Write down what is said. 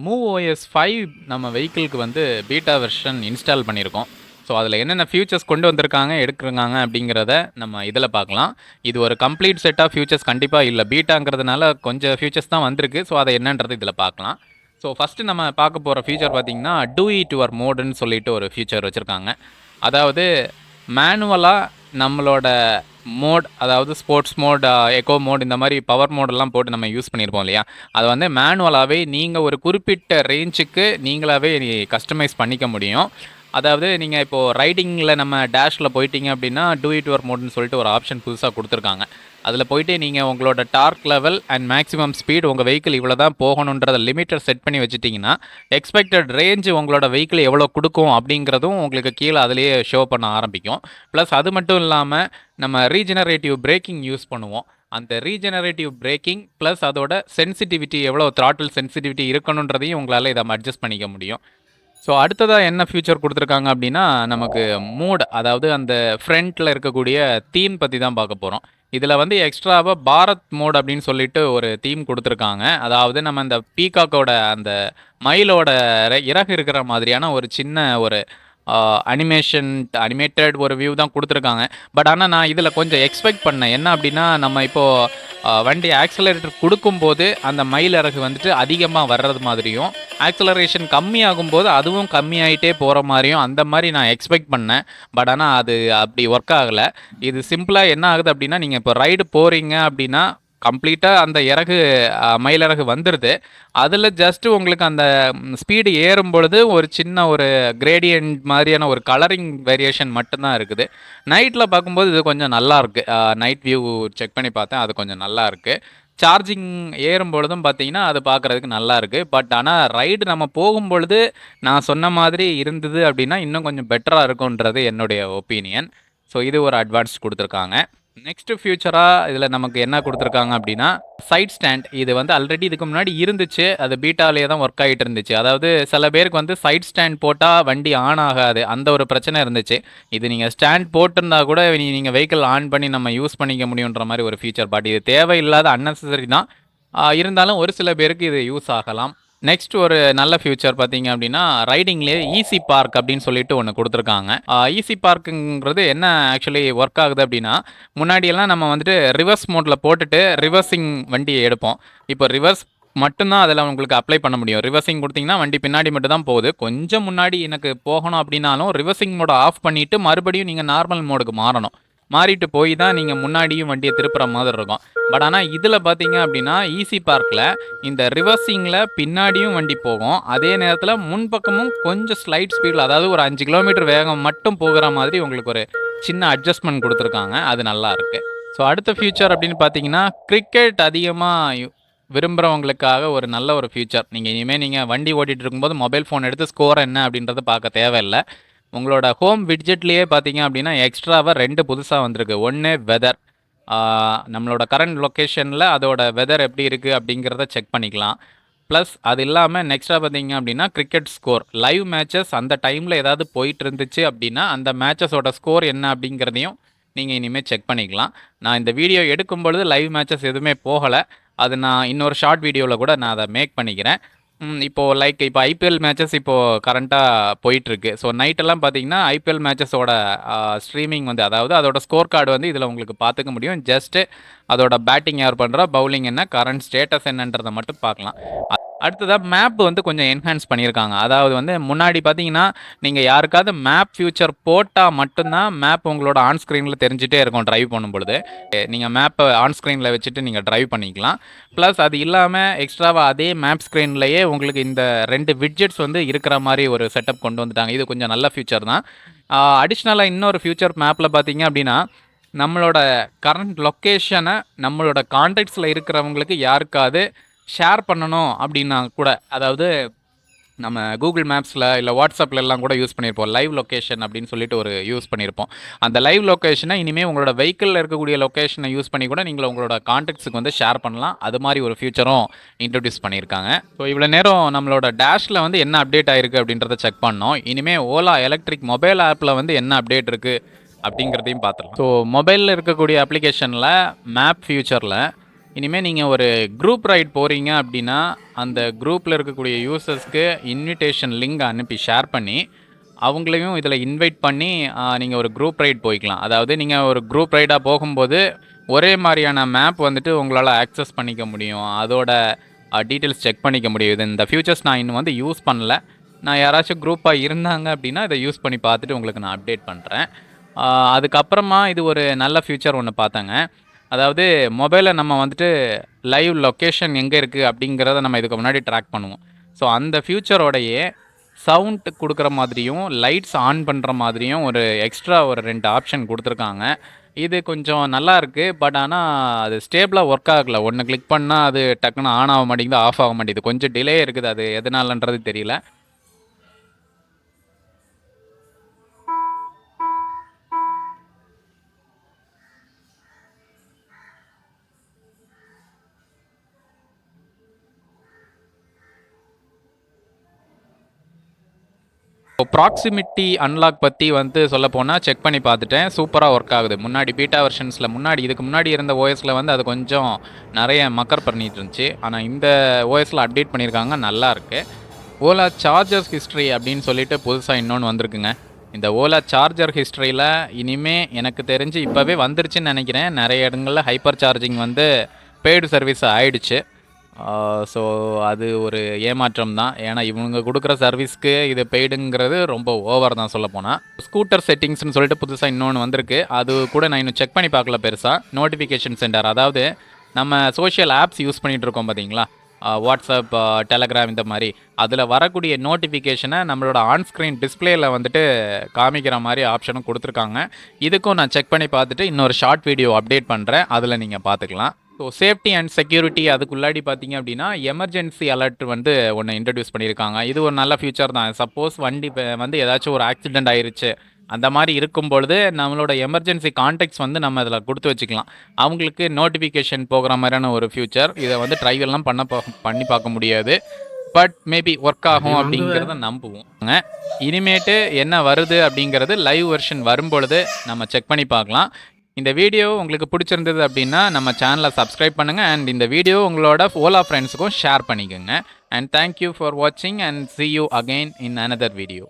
MoveOS 5 நம்ம வெஹிக்கிளுக்கு வந்து beta version install பண்ணியிருக்கோம். ஸோ அதில் என்னென்ன ஃபியூச்சர்ஸ் கொண்டு வந்திருக்காங்க, எடுக்குறாங்க அப்படிங்கிறத நம்ம இதில் பார்க்கலாம். இது ஒரு கம்ப்ளீட் செட் ஆஃப் ஃபியூச்சர்ஸ் கண்டிப்பாக இல்லை. பீட்டாங்கிறதுனால கொஞ்சம் ஃபியூச்சர்ஸ் தான் வந்திருக்கு. ஸோ அதை என்னன்றது இதில் பார்க்கலாம். ஸோ ஃபஸ்ட்டு நம்ம பார்க்க போகிற ஃபியூச்சர் பார்த்தீங்கன்னா, டூ இட் யுவர் மோடுன்னு சொல்லிட்டு ஒரு ஃபியூச்சர் வச்சுருக்காங்க. அதாவது மேனுவலாக நம்மளோட மோட், அதாவது ஸ்போர்ட்ஸ் மோட், எக்கோ மோட், இந்த மாதிரி பவர் மோடெல்லாம் போட்டு நம்ம யூஸ் பண்ணியிருப்போம் இல்லையா, அதை வந்து மேனுவலாகவே நீங்கள் ஒரு குறிப்பிட்ட ரேஞ்சுக்கு நீங்களாகவே கஸ்டமைஸ் பண்ணிக்க முடியும். அதாவது நீங்கள் இப்போது ரைடிங்கில் நம்ம டேஷில் போயிட்டீங்க அப்படின்னா டூ இட் யுவர் மோட்னு சொல்லிட்டு ஒரு ஆப்ஷன் புதுசாக கொடுத்துருக்காங்க. அதில் போயிட்டு நீங்கள் உங்களோட torque level and maximum speed உங்கள் வெஹிக்கிள் இவ்வளோ தான் போகணுன்றதை லிமிட்டர் செட் பண்ணி வச்சுட்டிங்கன்னா எக்ஸ்பெக்டட் ரேஞ்சு உங்களோட வெஹிக்கிள் எவ்வளோ கொடுக்கும் அப்படிங்கிறதும் உங்களுக்கு கீழே அதிலேயே ஷோ பண்ண ஆரம்பிக்கும். ப்ளஸ் அது மட்டும் இல்லாமல் நம்ம ரீஜெனரேட்டிவ் பிரேக்கிங் யூஸ் பண்ணுவோம். அந்த ரீஜெனரேட்டிவ் பிரேக்கிங் ப்ளஸ் அதோட சென்சிட்டிவிட்டி எவ்வளோ த்ராட்டில் சென்சிட்டிவிட்டி இருக்கணுன்றதையும் உங்களால் இதை அட்ஜஸ்ட் பண்ணிக்க முடியும். ஸோ அடுத்ததாக என்ன ஃபியூச்சர் கொடுத்துருக்காங்க அப்படின்னா, நமக்கு மோட், அதாவது அந்த ஃப்ரண்ட்டில் இருக்கக்கூடிய தீம் பற்றி தான் பார்க்க போகிறோம். இதில் வந்து எக்ஸ்ட்ராவாக பாரத் மோட் அப்படின்னு சொல்லிட்டு ஒரு தீம் கொடுத்துருக்காங்க. அதாவது நம்ம இந்த பீகாக்கோட அந்த மயிலோட இறகு இருக்கிற மாதிரியான ஒரு சின்ன ஒரு அனிமேட்டட் ஒரு வியூ தான் கொடுத்துருக்காங்க. பட் ஆனால் நான் இதில் கொஞ்சம் எக்ஸ்பெக்ட் பண்ணேன். என்ன அப்படின்னா, நம்ம இப்போது வண்டி ஆக்சலரேட்டர் கொடுக்கும்போது அந்த மயில் இறகு வந்துட்டு அதிகமாக வர்றது மாதிரியும், ஆக்சலரேஷன் கம்மியாகும்போது அதுவும் கம்மியாயிட்டே போகிற மாதிரியும் அந்த மாதிரி நான் எக்ஸ்பெக்ட் பண்ணேன். பட் ஆனால் அது அப்படி ஒர்க் ஆகலை. இது சிம்பிளாக என்ன ஆகுது அப்படின்னா, நீங்கள் இப்போ ரைடு போகிறீங்க அப்படின்னா கம்ப்ளீட்டாக அந்த இறகு மயிலிறகு வந்துடுது. அதில் ஜஸ்ட்டு உங்களுக்கு அந்த ஸ்பீடு ஏறும் பொழுது ஒரு சின்ன ஒரு கிரேடியன்ட் மாதிரியான ஒரு கலரிங் வேரியேஷன் மட்டும்தான் இருக்குது. நைட்டில் பார்க்கும்போது இது கொஞ்சம் நல்லாயிருக்கு. நைட் வியூ செக் பண்ணி பார்த்தேன், அது கொஞ்சம் நல்லாயிருக்கு. சார்ஜிங் ஏறும் பொழுதும் பார்த்தீங்கன்னா அது பார்க்குறதுக்கு நல்லா இருக்குது. பட் ஆனால் ரைடு நம்ம போகும்பொழுது நான் சொன்ன மாதிரி இருந்தது அப்படின்னா இன்னும் கொஞ்சம் பெட்டராக இருக்கும்ன்றது என்னுடைய ஒப்பீனியன். ஸோ இது ஒரு அட்வான்ஸ் கொடுத்துருக்காங்க. நெக்ஸ்ட் ஃபியூச்சராக இதில் நமக்கு என்ன கொடுத்துருக்காங்க அப்படின்னா, சைட் ஸ்டாண்ட். இது வந்து ஆல்ரெடி இதுக்கு முன்னாடி இருந்துச்சு. அது பீட்டாலேயே தான் ஒர்க் ஆகிட்டு இருந்துச்சு. அதாவது சில பேருக்கு வந்து சைட் ஸ்டாண்ட் போட்டால் வண்டி ஆன் ஆகாது, அந்த ஒரு பிரச்சனை இருந்துச்சு. இது நீங்கள் ஸ்டாண்ட் போட்டிருந்தா கூட நீங்கள் வெஹிக்கிள் ஆன் பண்ணி நம்ம யூஸ் பண்ணிக்க முடியுன்ற மாதிரி ஒரு ஃபீச்சர். பட் இது தேவையில்லாத அன்னெசரி தான். இருந்தாலும் ஒரு சில பேருக்கு இது யூஸ் ஆகலாம். நெக்ஸ்ட் ஒரு நல்ல ஃபியூச்சர் பார்த்தீங்க அப்படின்னா, ரைடிங்லேயே ஈஸி பார்க் அப்படின்னு சொல்லிட்டு ஒன்று கொடுத்துருக்காங்க. ஈஸி பார்க்குங்கிறது என்ன ஆக்சுவலி ஒர்க் ஆகுது அப்படின்னா, முன்னாடியெல்லாம் நம்ம வந்துட்டு ரிவர்ஸ் மோட்டில் போட்டுட்டு ரிவர்சிங் வண்டியை எடுப்போம். இப்போ ரிவர்ஸ் மட்டும்தான் அதில் உங்களுக்கு அப்ளை பண்ண முடியும். ரிவர்சிங் கொடுத்தீங்கன்னா வண்டி பின்னாடி மட்டும் தான் போகுது. கொஞ்சம் முன்னாடி எனக்கு போகணும் அப்படின்னாலும் ரிவர்சிங் மோடை ஆஃப் பண்ணிவிட்டு மறுபடியும் நீங்கள் நார்மல் மோடுக்கு மாறணும். மாறிட்டு போய் தான் நீங்கள் முன்னாடியும் வண்டியை திருப்புற மாதிரி இருக்கும். பட் ஆனால் இதில் பார்த்தீங்க அப்படின்னா, ஈஸி பார்க்கில் இந்த ரிவர்சிங்கில் பின்னாடியும் வண்டி போகும், அதே நேரத்தில் முன்பக்கமும் கொஞ்சம் ஸ்லைட் ஸ்பீடில், அதாவது ஒரு 5 கிலோமீட்டர் வேகம் மட்டும் போகிற மாதிரி உங்களுக்கு ஒரு சின்ன அட்ஜஸ்ட்மெண்ட் கொடுத்துருக்காங்க. அது நல்லா இருக்குது. ஸோ அடுத்த ஃபியூச்சர் அப்படின்னு பார்த்தீங்கன்னா, கிரிக்கெட் அதிகமாக விரும்புகிறவங்களுக்காக ஒரு நல்ல ஒரு ஃபியூச்சர். நீங்கள் இனிமேல் நீங்கள் வண்டி ஓட்டிகிட்டு இருக்கும்போது மொபைல் ஃபோன் எடுத்து ஸ்கோர் என்ன அப்படின்றத பார்க்க தேவையில்லை. உங்களோட ஹோம் விட்ஜெட்லேயே பார்த்தீங்க அப்படின்னா எக்ஸ்ட்ராவாக 2 புதுசாக வந்திருக்கு. ஒன்று வெதர், நம்மளோட கரண்ட் லொக்கேஷனில் அதோட வெதர் எப்படி இருக்குது அப்படிங்கிறத செக் பண்ணிக்கலாம். ப்ளஸ் அது இல்லாமல் நெக்ஸ்ட்டாக பார்த்தீங்க அப்படின்னா கிரிக்கெட் ஸ்கோர், லைவ் மேட்சஸ் அந்த டைமில் ஏதாவது போயிட்டு இருந்துச்சு அப்படின்னா அந்த மேட்சஸோட ஸ்கோர் என்ன அப்படிங்கிறதையும் நீங்கள் இனிமேல் செக் பண்ணிக்கலாம். நான் இந்த வீடியோ எடுக்கும் பொழுது லைவ் மேட்சஸ் எதுவுமே போகலை. அது நான் இன்னொரு ஷார்ட் வீடியோவில் கூட நான் அதை மேக் பண்ணிக்கிறேன். இப்போது இப்போ ஐபிஎல் மேட்சஸ் இப்போது கரண்ட்டாக போயிட்டுருக்கு. ஸோ நைட்டெல்லாம் பார்த்தீங்கன்னா ஐபிஎல் மேட்சஸோட ஸ்ட்ரீமிங் வந்து, அதாவது அதோட ஸ்கோர் கார்டு வந்து இதில் உங்களுக்கு பார்த்துக்க முடியும். ஜஸ்ட்டு அதோட பேட்டிங் யார் பண்ணுறா, பவுலிங் என்ன, கரண்ட் ஸ்டேட்டஸ் என்னன்றதை மட்டும் பார்க்கலாம். அடுத்ததாக மேப் வந்து கொஞ்சம் என்ஹான்ஸ் பண்ணியிருக்காங்க. அதாவது வந்து முன்னாடி பார்த்தீங்கன்னா நீங்கள் யாருக்காவது மேப் ஃபியூச்சர் போட்டால் மட்டும்தான் மேப் உங்களோட ஆன் ஸ்க்ரீனில் தெரிஞ்சுட்டே இருக்கும் ட்ரைவ் பண்ணும் பொழுது. நீங்கள் மேப்பை ஆன் ஸ்க்ரீனில் வச்சுட்டு நீங்கள் ட்ரைவ் பண்ணிக்கலாம். ப்ளஸ் அது இல்லாமல் எக்ஸ்ட்ராவாக அதே மேப் ஸ்க்ரீன்லேயே உங்களுக்கு இந்த 2 விட்ஜெட்ஸ் வந்து இருக்கிற மாதிரி ஒரு செட்டப் கொண்டு வந்துட்டாங்க. இது கொஞ்சம் நல்ல ஃபியூச்சர் தான். அடிஷ்னலாக இன்னொரு ஃபியூச்சர் மேப்பில் பார்த்தீங்க அப்படின்னா, நம்மளோட கரண்ட் லொக்கேஷனை நம்மளோட கான்டாக்ட்ஸில் இருக்கிறவங்களுக்கு யாருக்காவது ஷேர் பண்ணணும் அப்படின்னா கூட, அதாவது நம்ம கூகுள் மேப்ஸில் இல்லை வாட்ஸ்அப்பில் எல்லாம் கூட யூஸ் பண்ணியிருப்போம். லைவ் லொக்கேஷன் அப்படின்னு சொல்லிட்டு ஒரு யூஸ் பண்ணியிருப்போம். அந்த லைவ் லொக்கேஷனை இனிமேல் உங்களோட வெஹிக்கிளில் இருக்கக்கூடிய லொக்கேஷனை யூஸ் பண்ணி கூட நீங்கள் உங்களோட கான்டாக்ட்ஸுக்கு வந்து ஷேர் பண்ணலாம். அது மாதிரி ஒரு ஃபியூச்சரும் இன்ட்ரடியூஸ் பண்ணியிருக்காங்க. ஸோ இவ்வளோ நேரம் நம்மளோட டேஷில் வந்து என்ன அப்டேட் ஆகிருக்கு அப்படின்றத செக் பண்ணோம். இனிமேல் ஓலா எலக்ட்ரிக் மொபைல் ஆப்பில் வந்து என்ன அப்டேட் இருக்குது அப்படிங்கிறதையும் பார்த்துக்கலாம். ஸோ மொபைலில் இருக்கக்கூடிய அப்ளிகேஷனில் மேப் ஃபியூச்சரில் இனிமேல் நீங்கள் ஒரு குரூப் ரைட் போகிறீங்க அப்படின்னா அந்த குரூப்பில் இருக்கக்கூடிய யூசர்ஸ்க்கு இன்விடேஷன் லிங்க் அனுப்பி ஷேர் பண்ணி அவங்களையும் இதில் இன்வைட் பண்ணி நீங்கள் ஒரு குரூப் ரைட் போய்க்கலாம். அதாவது நீங்கள் ஒரு குரூப் ரைடாக போகும்போது ஒரே மாதிரியான மேப் வந்துட்டு உங்களால் ஆக்சஸ் பண்ணிக்க முடியும். அதோட டீட்டெயில்ஸ் செக் பண்ணிக்க முடியும். இது இந்த ஃபியூச்சர்ஸ் நான் இன்னும் வந்து யூஸ் பண்ணல. நான் யாராச்சும் குரூப்பாக இருந்தாங்க அப்படின்னா இதை யூஸ் பண்ணி பார்த்துட்டு உங்களுக்கு நான் அப்டேட் பண்ணுறேன். அதுக்கப்புறமா இது ஒரு நல்ல ஃபியூச்சர் ஒன்று பார்த்தேங்க. அதாவது மொபைலில் நம்ம வந்துட்டு லைவ் லொக்கேஷன் எங்கே இருக்குது அப்படிங்கிறத நம்ம இதுக்கு முன்னாடி ட்ராக் பண்ணுவோம். ஸோ அந்த ஃபியூச்சரோடையே சவுண்ட் கொடுக்குற மாதிரியும் லைட்ஸ் ஆன் பண்ணுற மாதிரியும் ஒரு எக்ஸ்ட்ரா ஒரு 2 ஆப்ஷன் கொடுத்துருக்காங்க. இது கொஞ்சம் நல்லா இருக்குது. பட் ஆனால் அது ஸ்டேபிளாக ஒர்க் ஆகலை. ஒன்று கிளிக் பண்ணால் அது டக்குன்னு ஆன் ஆக மாட்டேங்குது, ஆஃப் ஆக மாட்டேங்குது. கொஞ்சம் டிலே இருக்குது. அது எதனாலன்றது தெரியல. இப்போ ப்ராக்சிமிட்டி அன்லாக் பற்றி வந்து சொல்லப்போனால் செக் பண்ணி பார்த்துட்டேன். சூப்பராக ஒர்க் ஆகுது. முன்னாடி பீட்டா வெர்ஷன்ஸில் இதுக்கு முன்னாடி இருந்த ஓஎஸில் வந்து அது கொஞ்சம் நிறைய மக்கர் பண்ணிட்டு இருந்துச்சு. ஆனால் இந்த ஓஎஸில் அப்டேட் பண்ணியிருக்காங்க, நல்லா இருக்குது. ஓலா சார்ஜர்ஸ் ஹிஸ்ட்ரி அப்படின்னு சொல்லிட்டு புதுசாக இன்னொன்று வந்திருக்குங்க. இந்த ஓலா சார்ஜர் ஹிஸ்ட்ரியில் இனிமே எனக்கு தெரிஞ்சு இப்போவே வந்துருச்சுன்னு நினைக்கிறேன். நிறைய இடங்களில் ஹைப்பர் சார்ஜிங் வந்து பெய்டு சர்வீஸ் ஆயிடுச்சு. ஸோ அது ஒரு ஏமாற்றம் தான். ஏன்னா இவங்க கொடுக்குற சர்வீஸ்க்கு இது பெய்டுங்கிறது ரொம்ப ஓவர் தான் சொல்லப்போனால். ஸ்கூட்டர் செட்டிங்ஸ்னு சொல்லிட்டு புதுசாக இன்னொன்று வந்திருக்கு. அது கூட நான் இன்னும் செக் பண்ணி பார்க்கல பெருசாக. நோட்டிஃபிகேஷன் சென்டர், அதாவது நம்ம சோஷியல் ஆப்ஸ் யூஸ் பண்ணிகிட்டு இருக்கோம் பார்த்தீங்களா, வாட்ஸ்அப், டெலகிராம், இந்த மாதிரி அதில் வரக்கூடிய நோட்டிஃபிகேஷனை நம்மளோட ஆன்ஸ்க்ரீன் டிஸ்பிளேயில் வந்துட்டு காமிக்கிற மாதிரி ஆப்ஷனும் கொடுத்துருக்காங்க. இதுக்கும் நான் செக் பண்ணி பார்த்துட்டு இன்னொரு ஷார்ட் வீடியோ அப்டேட் பண்ணுறேன், அதில் நீங்கள் பார்த்துக்கலாம். ஸோ சேஃப்டி அண்ட் செக்யூரிட்டி அதுக்குள்ளாடி பார்த்தீங்க அப்படின்னா எமர்ஜென்சி அலர்ட் வந்து ஒன்று இன்ட்ரடியூஸ் பண்ணியிருக்காங்க. இது ஒரு நல்ல ஃபியூச்சர் தான். சப்போஸ் வண்டி வந்து ஏதாச்சும் ஒரு ஆக்சிடென்ட் ஆயிருச்சு அந்த மாதிரி இருக்கும் பொழுது நம்மளோட எமர்ஜென்சி கான்டாக்ட்ஸ் வந்து நம்ம இதில் கொடுத்து வச்சுக்கலாம். அவங்களுக்கு நோட்டிஃபிகேஷன் போகிற மாதிரியான ஒரு ஃபியூச்சர். இதை வந்து ட்ரைவெல்லாம் பண்ணி பார்க்க முடியாது. பட் மேபி ஒர்க் ஆகும் அப்படிங்கிறத நம்புவோம். இனிமேட்டு என்ன வருது அப்படிங்கிறது லைவ் வெர்ஷன் வரும்பொழுது நம்ம செக் பண்ணி பார்க்கலாம். இந்த வீடியோ உங்களுக்கு பிடிச்சிருந்தது அப்படின்னா நம்ம சேனலை சப்ஸ்கிரைப் பண்ணுங்கள். அண்ட் இந்த வீடியோ உங்களோட ஓலா ஃப்ரெண்ட்ஸுக்கும் ஷேர் பண்ணிக்கோங்க. அண்ட் தேங்க்யூ ஃபார் வாட்சிங் and see you again in another video.